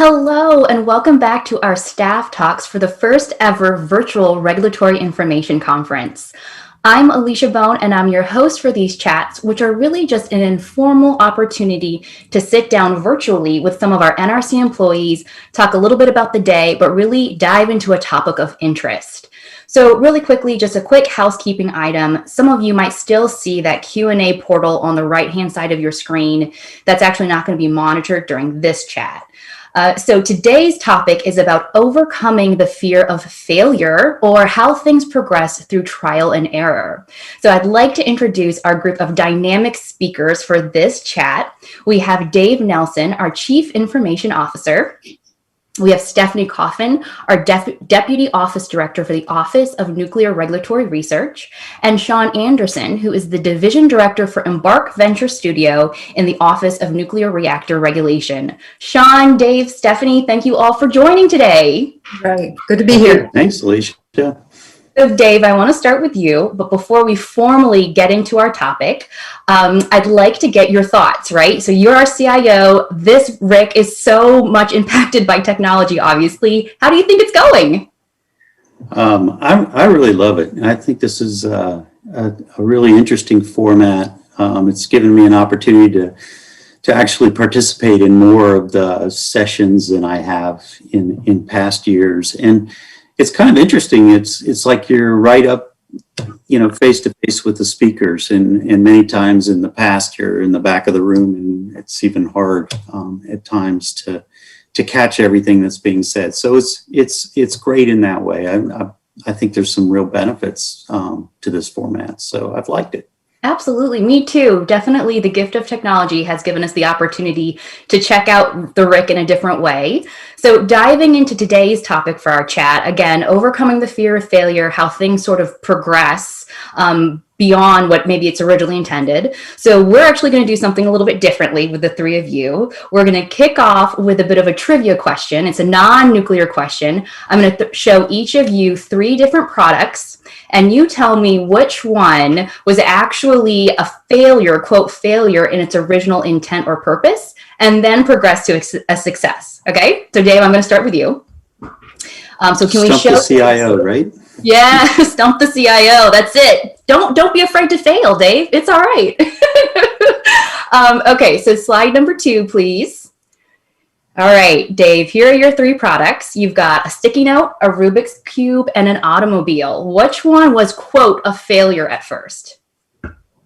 Hello, and welcome back to our staff talks for the first ever virtual regulatory information conference. I'm Alysia Bone, and I'm your host for these chats, which are really just an informal opportunity to sit down virtually with some of our NRC employees, talk a little bit about the day, but really dive into a topic of interest. So really quickly, just a quick housekeeping item. Some of you might still see that Q&A portal on the right-hand side of your screen. That's actually not going to be monitored during this chat. So today's topic is about overcoming the fear of failure, or how things progress through trial and error. So I'd like to introduce our group of dynamic speakers for this chat. We have Dave Nelson, our Chief Information Officer. We have Stephanie Coffin, our Deputy Office Director for the Office of Nuclear Regulatory Research, and Shaun Anderson, who is the Division Director for Embark Venture Studio in the Office of Nuclear Reactor Regulation. Shaun, Dave, Stephanie, thank you all for joining today. Right, good to be here. Thanks, Alysia. So Dave, I want to start with you, but before we formally get into our topic, I'd like to get your thoughts, right? So you're our CIO. This RIC is so much impacted by technology, obviously. How do you think it's going? I really love it. I think this is a really interesting format. It's given me an opportunity to actually participate in more of the sessions than I have in past years. And it's kind of interesting. It's like you're right up, face to face with the speakers, and many times in the past you're in the back of the room, and it's even hard at times to catch everything that's being said. So it's great in that way. I think there's some real benefits to this format, so I've liked it. Absolutely, me too. Definitely the gift of technology has given us the opportunity to check out the RIC in a different way. So diving into today's topic for our chat, again, overcoming the fear of failure, how things sort of progress beyond what maybe it's originally intended. So we're actually going to do something a little bit differently with the three of you. We're going to kick off with a bit of a trivia question. It's a non-nuclear question. I'm going to show each of you 3 different products, and you tell me which one was actually a failure, quote, failure in its original intent or purpose, and then progress to a success. Okay? So Dave, I'm going to start with you. So can we show the CIO, right? Yeah, stump the CIO. That's it. Don't be afraid to fail, Dave. It's all right. Okay, so slide number 2, please. All right, Dave, here are your 3 products. You've got a sticky note, a Rubik's Cube, and an automobile. Which one was, quote, a failure at first?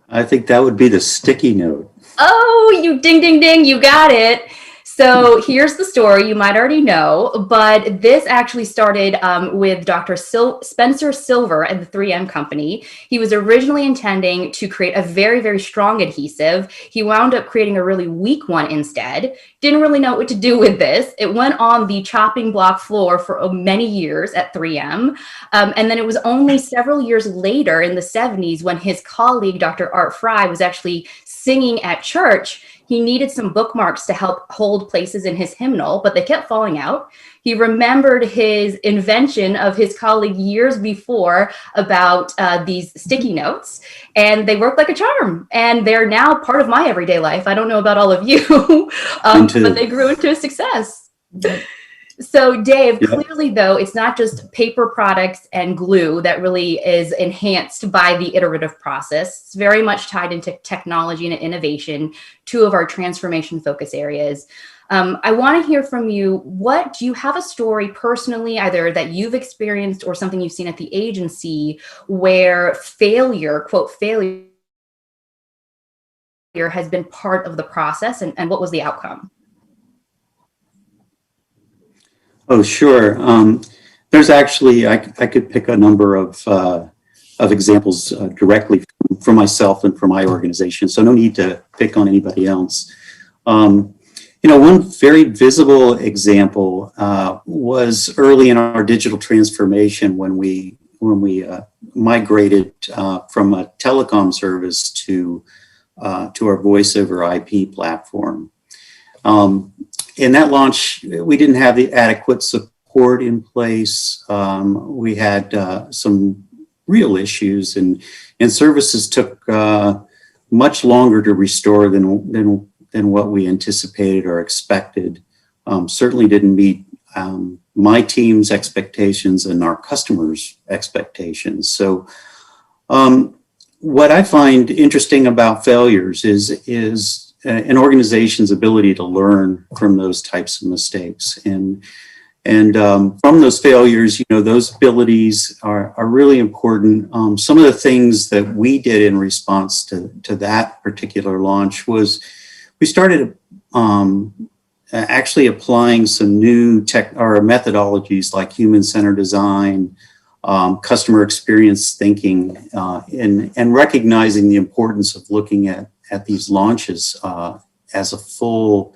I think that would be the sticky note. Oh, you ding, ding, ding, you got it. So here's the story. You might already know, but this actually started with Dr. Spencer Silver at the 3M company. He was originally intending to create a very, very strong adhesive. He wound up creating a really weak one instead. Didn't really know what to do with this. It went on the chopping block floor for many years at 3M. And then it was only several years later in the 70s when his colleague, Dr. Art Fry, was actually singing at church. He needed some bookmarks to help hold places in his hymnal, but they kept falling out. He remembered his invention of his colleague years before about these sticky notes, and they worked like a charm. And they're now part of my everyday life. I don't know about all of you, but they grew into a success. So Dave, clearly though, it's not just paper products and glue that really is enhanced by the iterative process. It's very much tied into technology and innovation, 2 of our transformation focus areas. I want to hear from you. Do you have a story personally, either that you've experienced or something you've seen at the agency, where failure, quote, failure has been part of the process, and what was the outcome? Oh, sure. There's actually, I could pick a number of examples directly from myself and from my organization, so no need to pick on anybody else. One very visible example was early in our digital transformation when we migrated from a telecom service to our voice over IP platform. In that launch, we didn't have the adequate support in place. We had some real issues, and services took much longer to restore than what we anticipated or expected. certainly didn't meet my team's expectations and our customers' expectations. So what I find interesting about failures is an organization's ability to learn from those types of mistakes. And from those failures, those abilities are really important. Some of the things that we did in response to that particular launch was we started actually applying some new methodologies like human-centered design, customer experience thinking, and recognizing the importance of looking at these launches as a full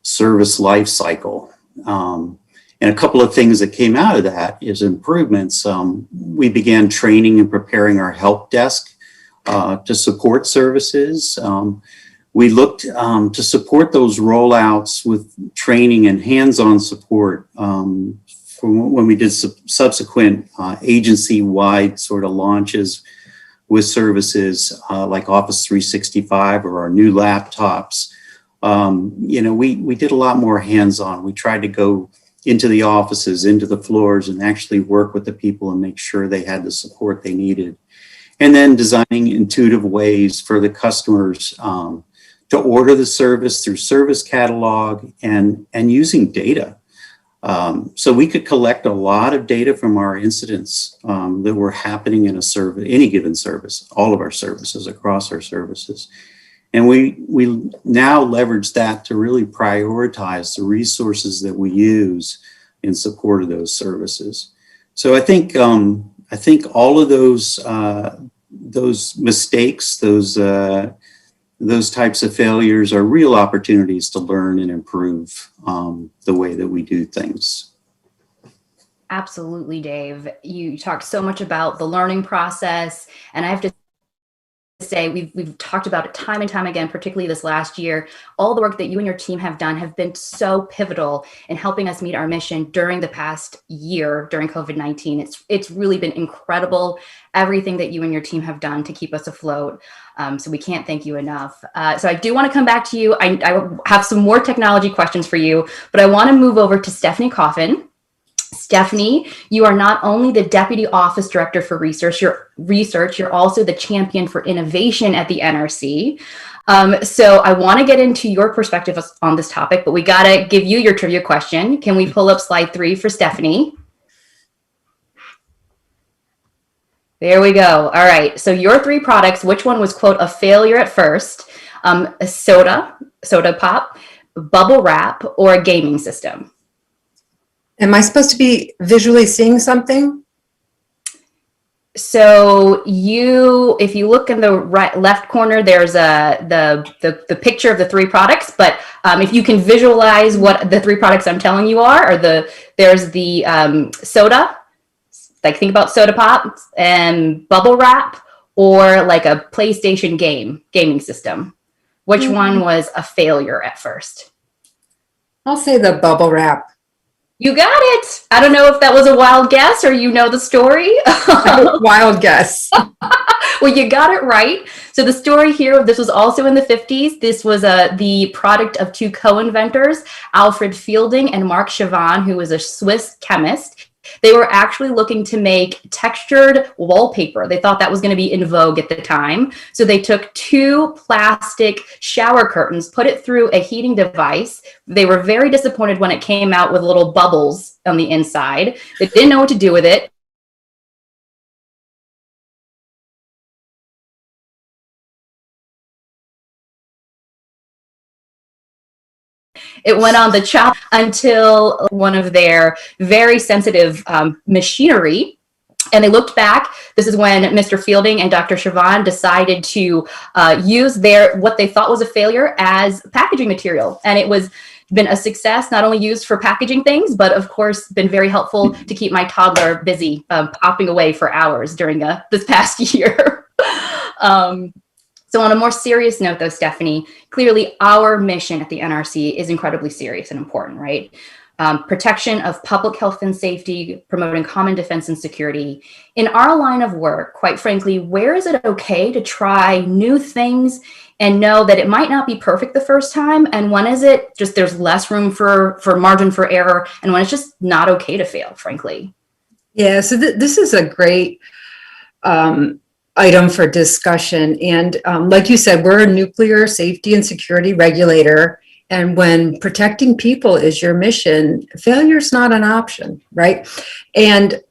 service life cycle. And a couple of things that came out of that is improvements. We began training and preparing our help desk to support services. We looked to support those rollouts with training and hands-on support when we did subsequent agency-wide sort of launches with services like Office 365 or our new laptops. We did a lot more hands-on. We tried to go into the offices, into the floors, and actually work with the people and make sure they had the support they needed. And then designing intuitive ways for the customers to order the service through service catalog and using data. So we could collect a lot of data from our incidents that were happening in a service, any given service, all of our services, across our services. And we now leverage that to really prioritize the resources that we use in support of those services. So I think all of those mistakes, those types of failures are real opportunities to learn and improve the way that we do things. Absolutely, Dave. You talked so much about the learning process, and I have to say we've talked about it time and time again, particularly this last year. All the work that you and your team have done have been so pivotal in helping us meet our mission during the past year during COVID-19. It's really been incredible, everything that you and your team have done to keep us afloat. So we can't thank you enough. So I do want to come back to you. I have some more technology questions for you, but I want to move over to Stephanie Coffin. Stephanie, you are not only the Deputy Office Director for Research, you're also the champion for innovation at the NRC. So I want to get into your perspective on this topic, but we got to give you your trivia question. Can we pull up slide 3 for Stephanie? There we go. All right. So your 3 products, which one was, quote, a failure at first? A soda pop, bubble wrap, or a gaming system? Am I supposed to be visually seeing something? So if you look in the left corner, there's the picture of the 3 products. But if you can visualize what the 3 products I'm telling you are, there's the soda, like think about soda pop, and bubble wrap, or like a PlayStation gaming system. Which one was a failure at first? I'll say the bubble wrap. You got it. I don't know if that was a wild guess or you know the story. Wild guess. Well, you got it right. So the story here, this was also in the 50s. This was the product of 2 co-inventors, Alfred Fielding and Marc Chavan, who was a Swiss chemist. They were actually looking to make textured wallpaper. They thought that was going to be in vogue at the time. So they took 2 plastic shower curtains, put it through a heating device. They were very disappointed when it came out with little bubbles on the inside. They didn't know what to do with it. It went on the chop until one of their very sensitive machinery. And they looked back. This is when Mr. Fielding and Dr. Chavan decided to use what they thought was a failure as packaging material. And it was been a success, not only used for packaging things, but of course been very helpful to keep my toddler busy popping away for hours during this past year. So on a more serious note, though, Stephanie, clearly our mission at the NRC is incredibly serious and important, right? protection of public health and safety, promoting common defense and security. In our line of work, quite frankly, where is it okay to try new things and know that it might not be perfect the first time? And when is it just there's less room for margin for error, and when it's just not okay to fail, frankly? Yeah, so this is a great item for discussion. And like you said, we're a nuclear safety and security regulator. And when protecting people is your mission, failure is not an option, right? And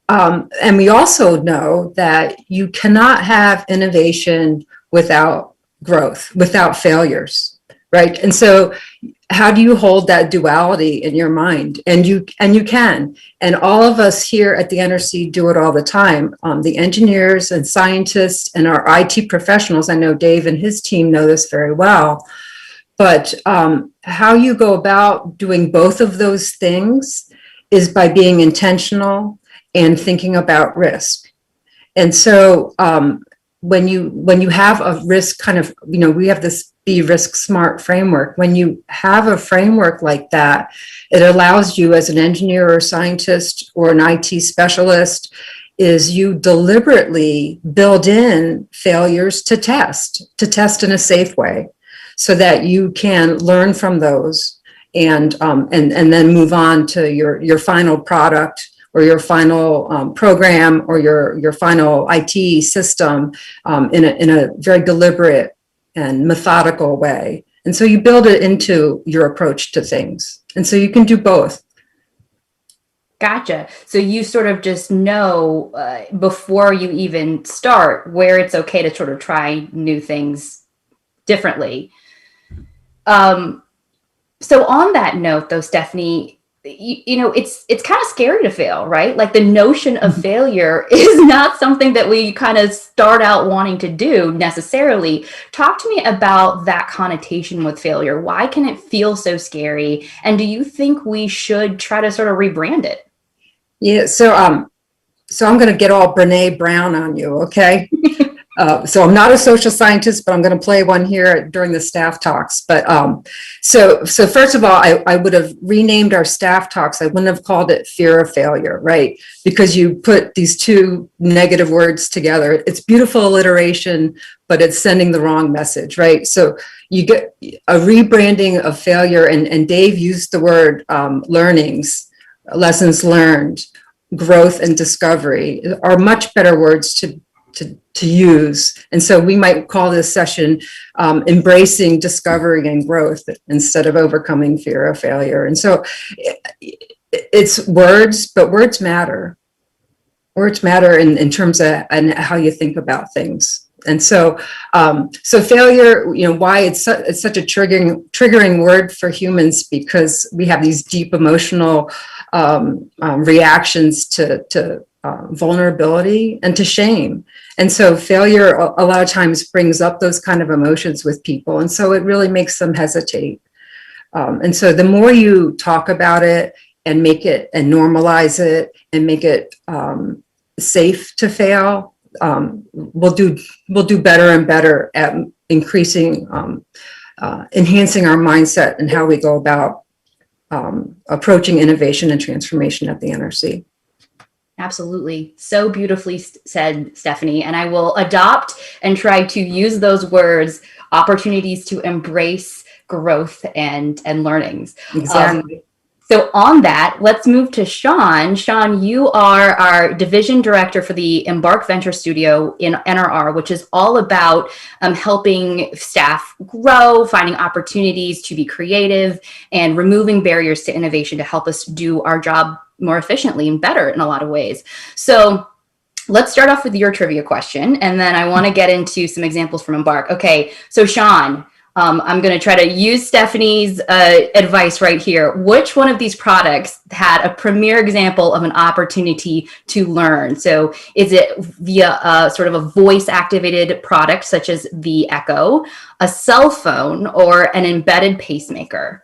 we also know that you cannot have innovation without growth, without failures, right? And so how do you hold that duality in your mind? And you can. And all of us here at the NRC do it all the time. The engineers and scientists and our IT professionals, I know Dave and his team know this very well. But how you go about doing both of those things is by being intentional and thinking about risk. And so when you have a risk kind of, we have this Be Risk Smart framework. When you have a framework like that, it allows you as an engineer or scientist or an IT specialist is you deliberately build in failures to test in a safe way, so that you can learn from those and then move on to your final product or your final program or your final IT system in a very deliberate and methodical way. And so you build it into your approach to things. And so you can do both. Gotcha. So you sort of just know before you even start where it's okay to sort of try new things differently. So on that note, though, Stephanie, it's kind of scary to fail, right? Like the notion of failure is not something that we kind of start out wanting to do necessarily. Talk to me about that connotation with failure. Why can it feel so scary? And do you think we should try to sort of rebrand it? Yeah. So I'm going to get all Brene Brown on you. Okay. So I'm not a social scientist, but I'm going to play one here during the staff talks. But so first of all, I would have renamed our staff talks. I wouldn't have called it fear of failure, right? Because you put these two negative words together. It's beautiful alliteration, but it's sending the wrong message, right? So you get a rebranding of failure, and Dave used the word learnings, lessons learned, growth and discovery are much better words to use. And so we might call this session embracing discovery and growth instead of overcoming fear of failure. And so it's words, but words matter. Words matter in terms of and how you think about things. And so failure, why it's such a triggering word for humans, because we have these deep emotional reactions to vulnerability and to shame. And so failure a lot of times brings up those kind of emotions with people. And so it really makes them hesitate. And so the more you talk about it and make it and normalize it and make it safe to fail, we'll do better and better at increasing, enhancing our mindset and how we go about approaching innovation and transformation at the NRC. Absolutely. So beautifully said, Stephanie. And I will adopt and try to use those words, opportunities to embrace growth and learnings. Exactly. So on that, let's move to Shaun. Shaun, you are our division director for the Embark Venture Studio in NRR, which is all about helping staff grow, finding opportunities to be creative, and removing barriers to innovation to help us do our job more efficiently and better in a lot of ways. So let's start off with your trivia question, and then I want to get into some examples from Embark. Okay, so Shaun, I'm going to try to use Stephanie's advice right here. Which one of these products had a premier example of an opportunity to learn? So is it via sort of a voice-activated product such as the Echo, a cell phone, or an embedded pacemaker?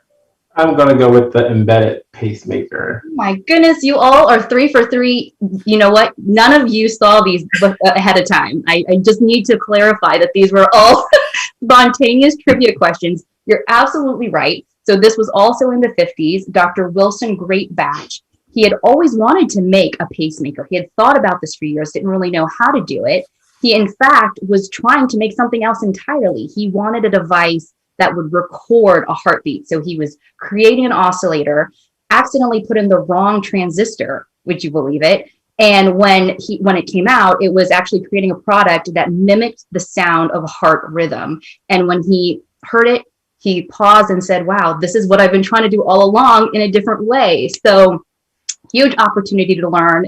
I'm going to go with the embedded pacemaker. Oh my goodness, you all are 3 for 3. You know what? None of you saw these ahead of time. I just need to clarify that these were all spontaneous trivia questions. You're absolutely right. So this was also in the 50s. Dr. Wilson Greatbatch, he had always wanted to make a pacemaker. He had thought about this for years, didn't really know how to do it. He, in fact, was trying to make something else entirely. He wanted a device that would record a heartbeat. So he was creating an oscillator, accidentally put in the wrong transistor, would you believe it? And when it came out, it was actually creating a product that mimicked the sound of heart rhythm. And when he heard it, he paused and said, wow, this is what I've been trying to do all along in a different way. So huge opportunity to learn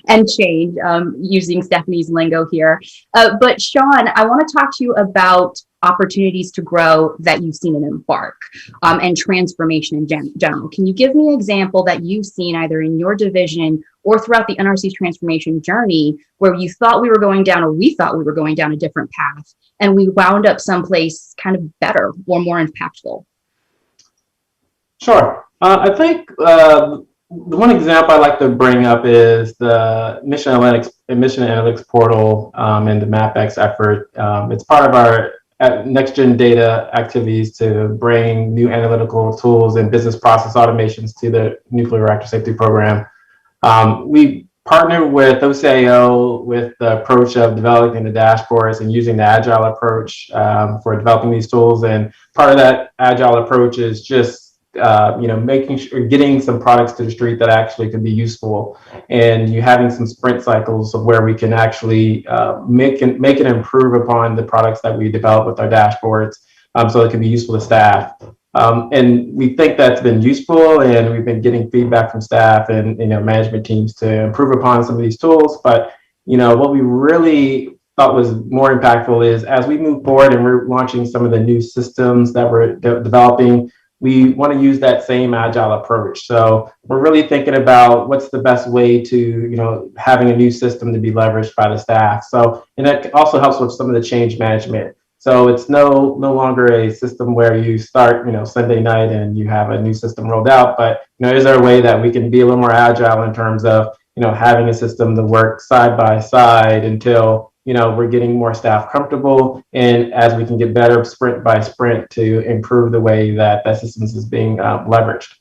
and change, using Stephanie's lingo here. But Shaun, I want to talk to you about opportunities to grow that you've seen in Embark, and transformation in general. Can you give me an example that you've seen either in your division or throughout the NRC's transformation journey where you thought we were going down, or we thought we were going down a different path, and we wound up someplace kind of better or more impactful? Sure. I think the one example I like to bring up is the mission analytics portal and the MapX effort. It's part of our next-gen data activities to bring new analytical tools and business process automations to the nuclear reactor safety program. We partner with OCIO with the approach of developing the dashboards and using the agile approach for developing these tools. And part of that agile approach is just making sure getting some products to the street that actually can be useful, and you having some sprint cycles of where we can actually make and improve upon the products that we develop with our dashboards, so it can be useful to staff. And we think that's been useful, and we've been getting feedback from staff and management teams to improve upon some of these tools. But what we really thought was more impactful is as we move forward and we're launching some of the new systems that we're developing, we want to use that same agile approach. So we're really thinking about what's the best way to, having a new system to be leveraged by the staff. So, and that also helps with some of the change management. So it's no longer a system where you start, Sunday night and you have a new system rolled out, but, is there a way that we can be a little more agile in terms of, having a system to work side by side until, we're getting more staff comfortable, and as we can get better sprint by sprint to improve the way that systems is being leveraged.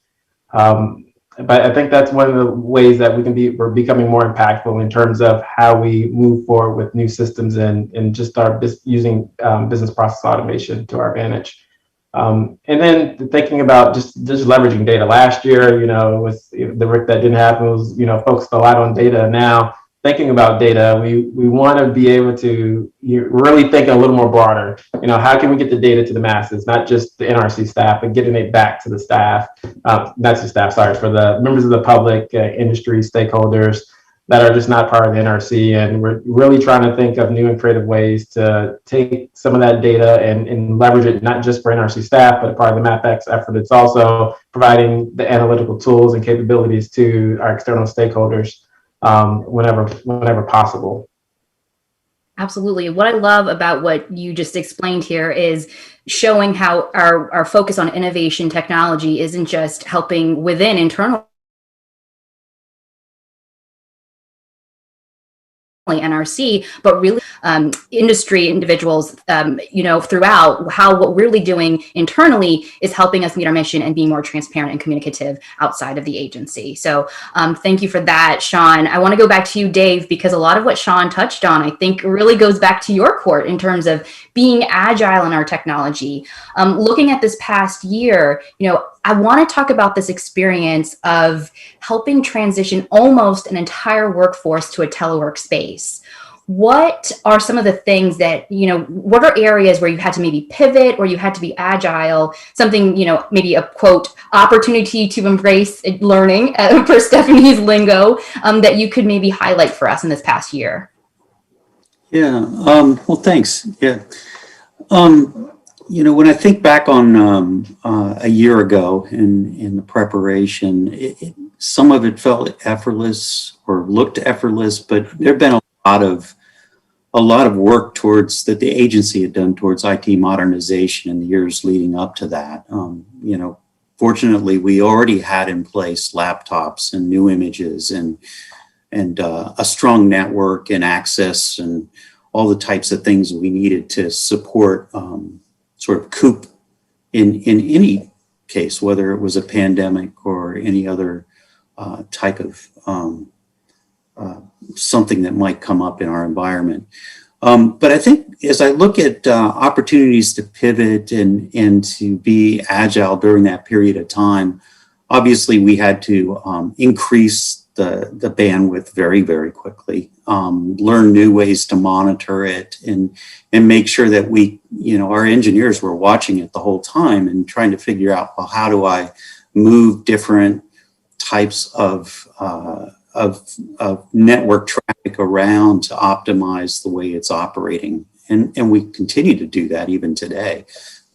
But I think that's one of the ways that we're becoming more impactful in terms of how we move forward with new systems and just start using business process automation to our advantage. And then thinking about just leveraging data. Last year, with the work that didn't happen was, focused a lot on data. Now, thinking about data, we want to be able to really think a little more broader. How can we get the data to the masses, not just the NRC staff, but getting it back to the staff, not the staff, sorry, for the members of the public, industry, stakeholders that are just not part of the NRC. And we're really trying to think of new and creative ways to take some of that data and leverage it, not just for NRC staff, but part of the MapX effort. It's also providing the analytical tools and capabilities to our external stakeholders whenever possible. Absolutely. What I love about what you just explained here is showing how our focus on innovation technology isn't just helping within internal NRC, but really industry individuals, throughout how what we're really doing internally is helping us meet our mission and being more transparent and communicative outside of the agency. So thank you for that, Shaun. I want to go back to you, Dave, because a lot of what Shaun touched on, I think really goes back to your court in terms of being agile in our technology. Looking at this past year, I want to talk about this experience of helping transition almost an entire workforce to a telework space. What are some of the things that, what are areas where you had to maybe pivot or you had to be agile, something, maybe a quote, opportunity to embrace learning for Stephanie's lingo, that you could maybe highlight for us in this past year? Yeah, well, thanks. Yeah. When I think back on a year ago in the preparation, some of it felt effortless or looked effortless, but there've been a lot of work towards that the agency had done towards IT modernization in the years leading up to that. Fortunately, we already had in place laptops and new images and a strong network and access and all the types of things we needed to support sort of coop in any case, whether it was a pandemic or any other type of something that might come up in our environment. But I think as I look at opportunities to pivot and to be agile during that period of time, obviously we had to increase the bandwidth very, very quickly, learn new ways to monitor it and make sure that we, our engineers were watching it the whole time and trying to figure out, well, how do I move different types of network traffic around to optimize the way it's operating. And we continue to do that even today.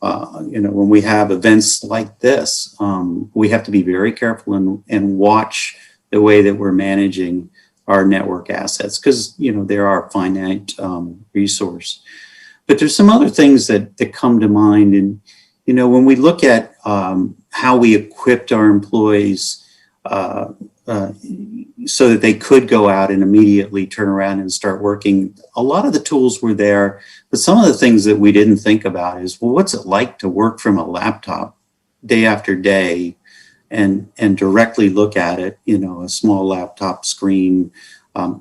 When we have events like this, we have to be very careful and watch the way that we're managing our network assets because, there are finite resource. But there's some other things that come to mind. And, when we look at how we equipped our employees so that they could go out and immediately turn around and start working. A lot of the tools were there, but some of the things that we didn't think about is, well, what's it like to work from a laptop day after day and directly look at it, a small laptop screen.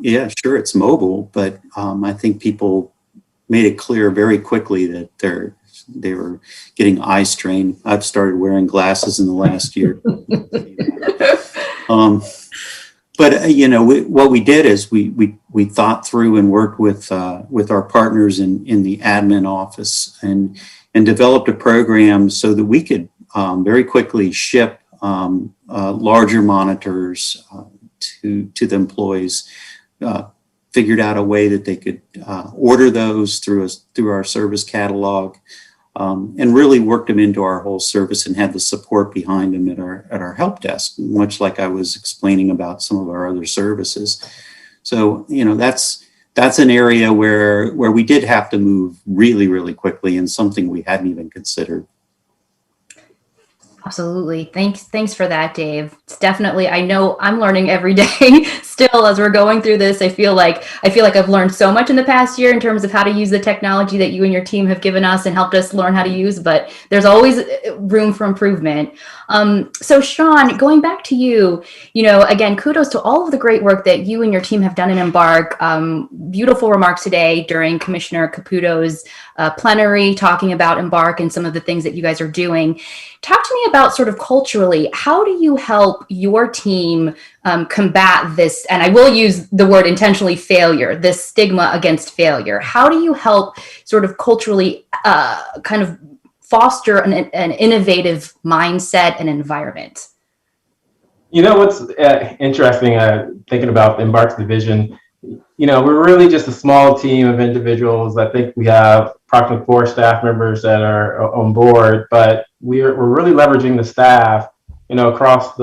Yeah, sure, it's mobile, but I think people made it clear very quickly that they were getting eye strain. I've started wearing glasses in the last year. But what we did is we thought through and worked with our partners in the admin office and developed a program so that we could very quickly ship larger monitors to the employees. Figured out a way that they could order those through our service catalog. And really worked them into our whole service and had the support behind them at our help desk, much like I was explaining about some of our other services. So, that's an area where we did have to move really, really quickly and something we hadn't even considered. Absolutely. Thanks for that, Dave. It's definitely, I know I'm learning every day still as we're going through this. I feel like I've learned so much in the past year in terms of how to use the technology that you and your team have given us and helped us learn how to use, but there's always room for improvement. So Shaun, going back to you, again, kudos to all of the great work that you and your team have done in Embark. Beautiful remarks today during Commissioner Caputo's plenary talking about Embark and some of the things that you guys are doing. Talk to me about sort of culturally, how do you help your team combat this, and I will use the word intentionally, failure, this stigma against failure? How do you help sort of culturally kind of foster an innovative mindset and environment? What's interesting, thinking about Embark's division, we're really just a small team of individuals. I think we have approximately 4 staff members that are on board, but we're really leveraging the staff, across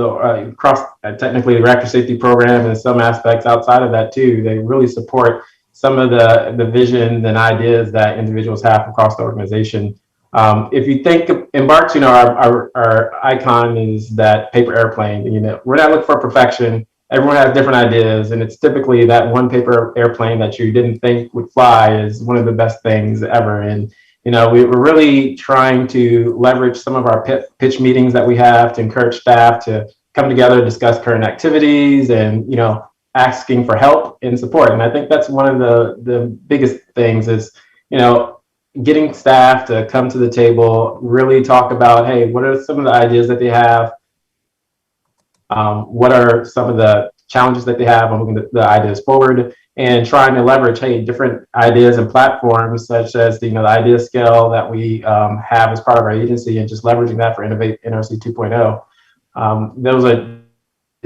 technically the reactor safety program and some aspects outside of that too. They really support some of the visions and ideas that individuals have across the organization. If you think of Embark, our icon is that paper airplane. We're not looking for perfection. Everyone has different ideas, and it's typically that one paper airplane that you didn't think would fly is one of the best things ever. And we're really trying to leverage some of our pitch meetings that we have to encourage staff to come together, discuss current activities, and asking for help and support. And I think that's one of the biggest things is getting staff to come to the table, really talk about, hey, what are some of the ideas that they have? What are some of the challenges that they have on moving the ideas forward, and trying to leverage, hey, different ideas and platforms such as the idea scale that we have as part of our agency, and just leveraging that for Innovate NRC 2.0. Those are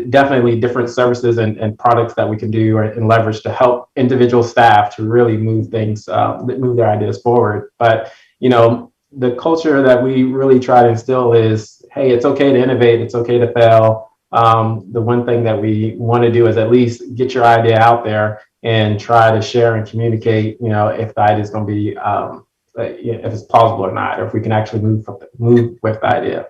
definitely different services and products that we can do and leverage to help individual staff to really move their ideas forward. But the culture that we really try to instill is, hey, it's okay to innovate, it's okay to fail. The one thing that we want to do is at least get your idea out there and try to share and communicate, if the idea is going to be, if it's plausible or not, or if we can actually move with the idea.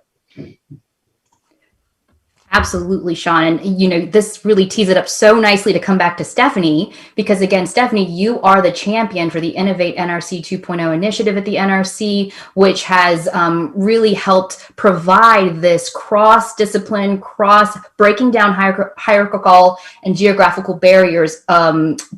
Absolutely, Shaun. And, this really tees it up so nicely to come back to Stephanie, because again, Stephanie, you are the champion for the Innovate NRC 2.0 initiative at the NRC, which has really helped provide this cross-discipline, breaking down hierarchical and geographical barriers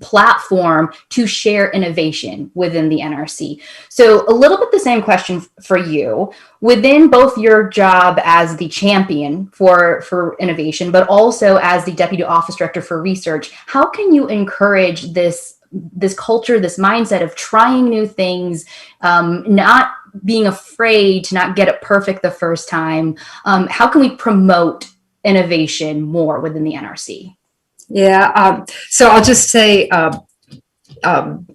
platform to share innovation within the NRC. So a little bit the same question for you. Within both your job as the champion for innovation, but also as the deputy office director for research, how can you encourage this culture, this mindset of trying new things, not being afraid to not get it perfect the first time? How can we promote innovation more within the NRC? Yeah, so I'll just say, I'm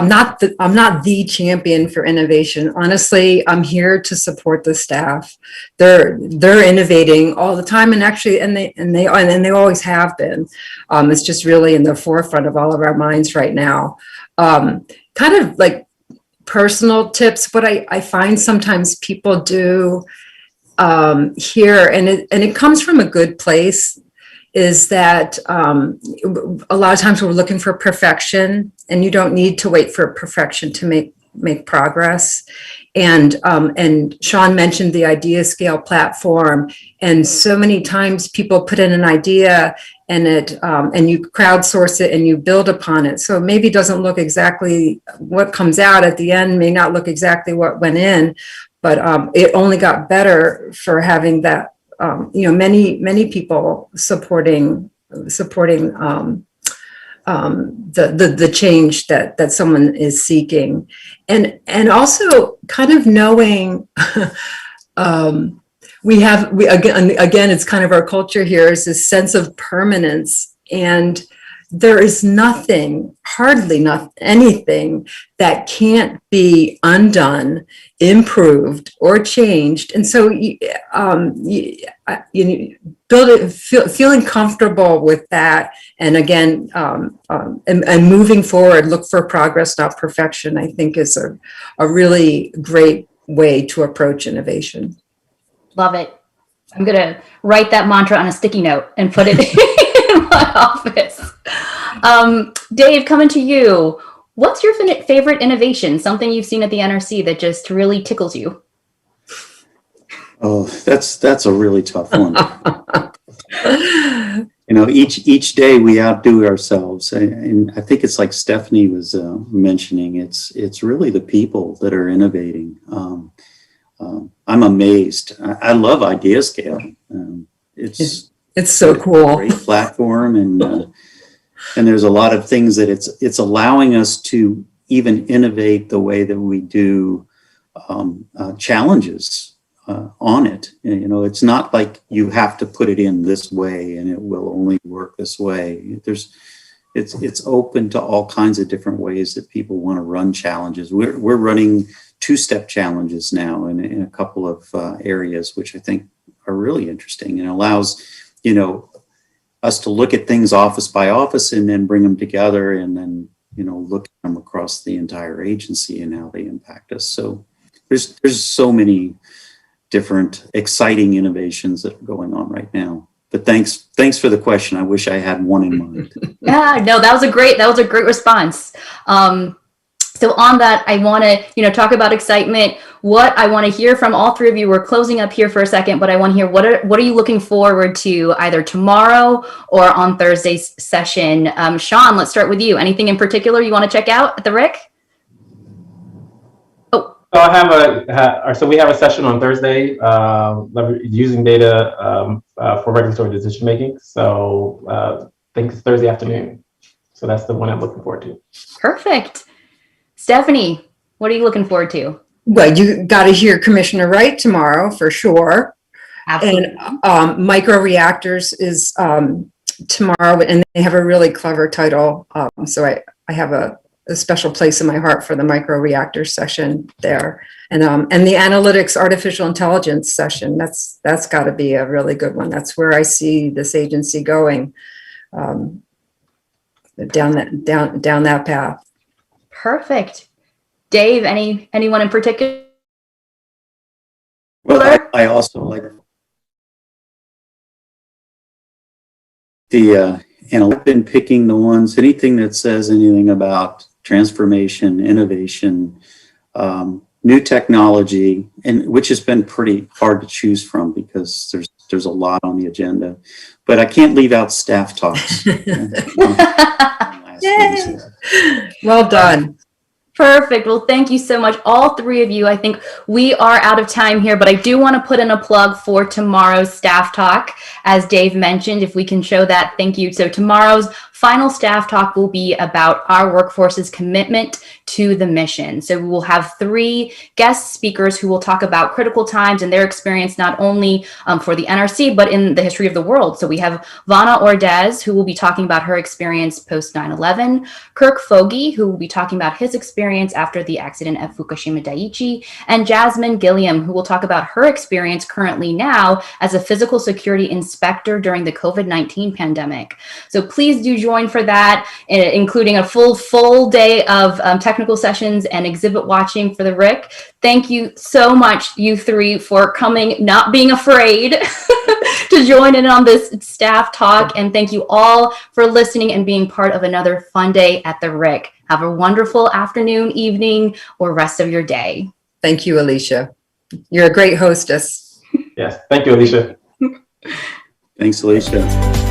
not the champion for innovation. Honestly, I'm here to support the staff. They're innovating all the time, and actually, and they always have been. It's just really in the forefront of all of our minds right now. Kind of like personal tips. What I find sometimes people do here, and it comes from a good place, is that a lot of times we're looking for perfection, and you don't need to wait for perfection to make progress. And Shaun mentioned the idea scale platform, and so many times people put in an idea and you crowdsource it and you build upon it. So maybe it doesn't look exactly what comes out at the end, may not look exactly what went in, but it only got better for having that. Many people supporting the change that someone is seeking, and also kind of knowing we again it's kind of our culture here, is this sense of permanence, and there is hardly anything that can't be undone, improved, or changed. And so feeling comfortable with that, and again, and moving forward, look for progress, not perfection, I think is a really great way to approach innovation. Love it. I'm going to write that mantra on a sticky note and put it in my office. Dave, coming to you. What's your favorite innovation? Something you've seen at the NRC that just really tickles you? Oh, that's a really tough one. Each day we outdo ourselves, and I think it's like Stephanie was mentioning. It's really the people that are innovating. I'm amazed. I love Idea Scale. It's so cool. Great platform, and there's a lot of things that it's allowing us to even innovate the way that we do challenges on it. It's not like you have to put it in this way and it will only work this way. It's open to all kinds of different ways that people want to run challenges. We're running two-step challenges now in a couple of areas, which I think are really interesting, and allows us to look at things office by office and then bring them together, and then look at them across the entire agency and how they impact us. So there's so many different exciting innovations that are going on right now. But thanks for the question. I wish I had one in mind. Yeah, no, that was a great response. So on that, I want to, talk about excitement. What I want to hear from all three of you, we're closing up here for a second, but I want to hear what are you looking forward to either tomorrow or on Thursday's session? Shaun, let's start with you. Anything in particular you want to check out at the RIC? Oh. So we have a session on Thursday, using data for regulatory decision making. So I think it's Thursday afternoon. So that's the one I'm looking forward to. Perfect. Stephanie, what are you looking forward to? Well, you got to hear Commissioner Wright tomorrow for sure. Absolutely. And Micro Reactors is tomorrow, and they have a really clever title. So I have a special place in my heart for the Micro Reactor session there, and the Analytics Artificial Intelligence session. That's got to be a really good one. That's where I see this agency going, down that path. Perfect. Dave, anyone in particular? Well, I also like And I've been picking the ones, anything that says anything about transformation, innovation, new technology, and which has been pretty hard to choose from because there's a lot on the agenda. But I can't leave out staff talks. Yay. Well done. Perfect. Well, thank you so much, all three of you. I think we are out of time here, but I do want to put in a plug for tomorrow's staff talk. As Dave mentioned, if we can show that, thank you. So tomorrow's final staff talk will be about our workforce's commitment to the mission. So we will have 3 guest speakers who will talk about critical times and their experience, not only for the NRC, but in the history of the world. So we have Vanna Ordez, who will be talking about her experience post 9/11, Kirk Fogarty, who will be talking about his experience after the accident at Fukushima Daiichi, and Jasmine Gilliam, who will talk about her experience currently now as a physical security inspector during the COVID-19 pandemic. So please do join for that, including a full day of technical sessions and exhibit watching for the RIC. Thank you so much, you 3, for coming, not being afraid to join in on this staff talk. And thank you all for listening and being part of another fun day at the RIC. Have a wonderful afternoon, evening, or rest of your day. Thank you, Alysia. You're a great hostess. Yes, thank you, Alysia. Thanks, Alysia.